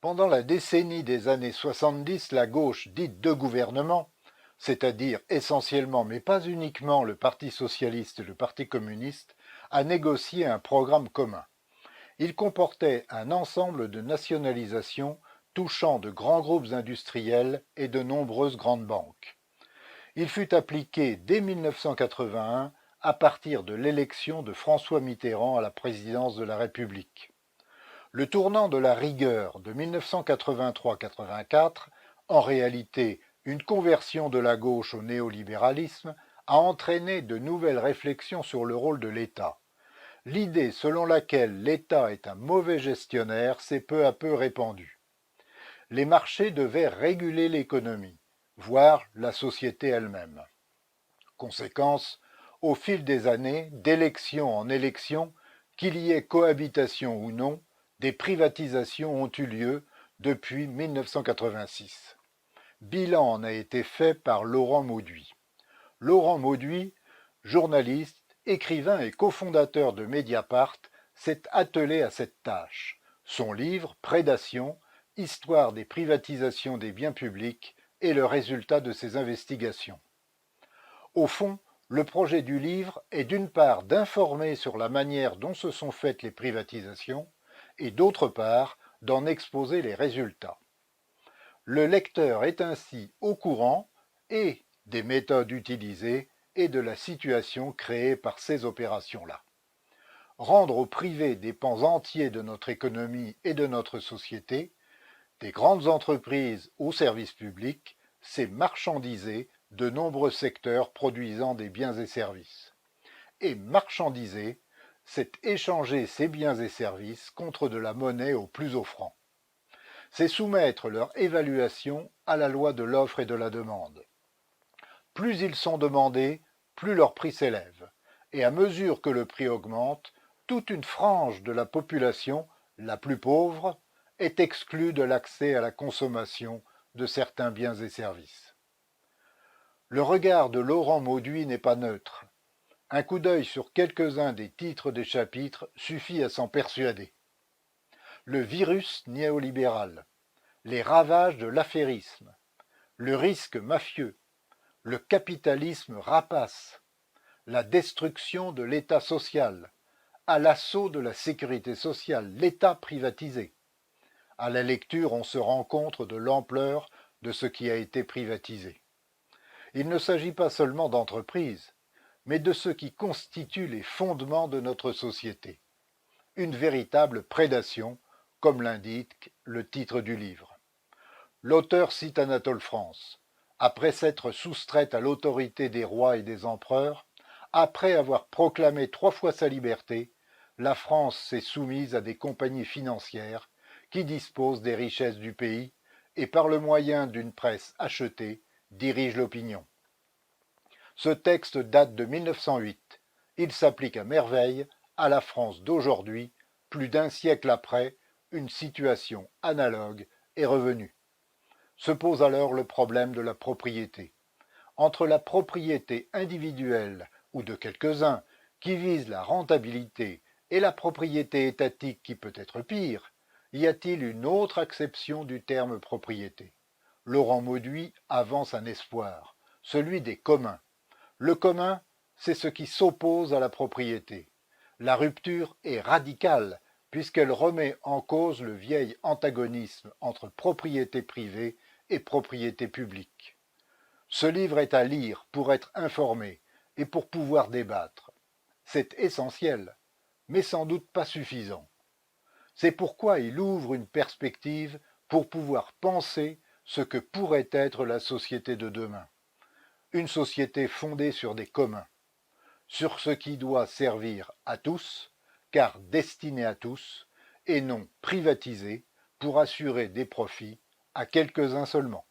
Pendant la décennie des années 70, la gauche dite de gouvernement, c'est-à-dire essentiellement mais pas uniquement le Parti socialiste et le Parti communiste, a négocié un programme commun. Il comportait un ensemble de nationalisations touchant de grands groupes industriels et de nombreuses grandes banques. Il fut appliqué dès 1981 à partir de l'élection de François Mitterrand à la présidence de la République. Le tournant de la rigueur de 1983-84, en réalité une conversion de la gauche au néolibéralisme, a entraîné de nouvelles réflexions sur le rôle de l'État. L'idée selon laquelle l'État est un mauvais gestionnaire s'est peu à peu répandue. Les marchés devaient réguler l'économie, voire la société elle-même. Conséquence, au fil des années, d'élection en élection, qu'il y ait cohabitation ou non, des privatisations ont eu lieu depuis 1986. Bilan en a été fait par Laurent Mauduit. Laurent Mauduit, journaliste, écrivain et cofondateur de Mediapart, s'est attelé à cette tâche. Son livre, Prédation, Histoire des privatisations des biens publics, est le résultat de ses investigations. Au fond, le projet du livre est d'une part d'informer sur la manière dont se sont faites les privatisations et d'autre part d'en exposer les résultats. Le lecteur est ainsi au courant et des méthodes utilisées et de la situation créée par ces opérations-là. Rendre au privé des pans entiers de notre économie et de notre société, des grandes entreprises aux services publics, c'est marchandiser de nombreux secteurs produisant des biens et services. Et marchandiser, c'est échanger ces biens et services contre de la monnaie au plus offrant. C'est soumettre leur évaluation à la loi de l'offre et de la demande. Plus ils sont demandés, plus leur prix s'élève. Et à mesure que le prix augmente, toute une frange de la population, la plus pauvre, est exclue de l'accès à la consommation de certains biens et services. Le regard de Laurent Mauduit n'est pas neutre. Un coup d'œil sur quelques-uns des titres des chapitres suffit à s'en persuader. Le virus néolibéral, les ravages de l'affairisme, le risque mafieux, le capitalisme rapace, la destruction de l'État social, à l'assaut de la sécurité sociale, l'État privatisé. À la lecture, on se rend compte de l'ampleur de ce qui a été privatisé. Il ne s'agit pas seulement d'entreprises, mais de ce qui constitue les fondements de notre société. Une véritable prédation, comme l'indique le titre du livre. L'auteur cite Anatole France. Après s'être soustraite à l'autorité des rois et des empereurs, après avoir proclamé 3 fois sa liberté, la France s'est soumise à des compagnies financières qui disposent des richesses du pays et par le moyen d'une presse achetée, dirigent l'opinion. Ce texte date de 1908. Il s'applique à merveille à la France d'aujourd'hui, plus d'un siècle après, une situation analogue est revenue. Se pose alors le problème de la propriété. Entre la propriété individuelle ou de quelques-uns qui vise la rentabilité et la propriété étatique qui peut être pire, y a-t-il une autre acception du terme propriété? Laurent Mauduit avance un espoir, celui des communs. Le commun, c'est ce qui s'oppose à la propriété. La rupture est radicale puisqu'elle remet en cause le vieil antagonisme entre propriété privée et propriété publique. Ce livre est à lire pour être informé et pour pouvoir débattre. C'est essentiel, mais sans doute pas suffisant. C'est pourquoi il ouvre une perspective pour pouvoir penser ce que pourrait être la société de demain. Une société fondée sur des communs, sur ce qui doit servir à tous, car destiné à tous, et non privatisé pour assurer des profits à quelques-uns seulement.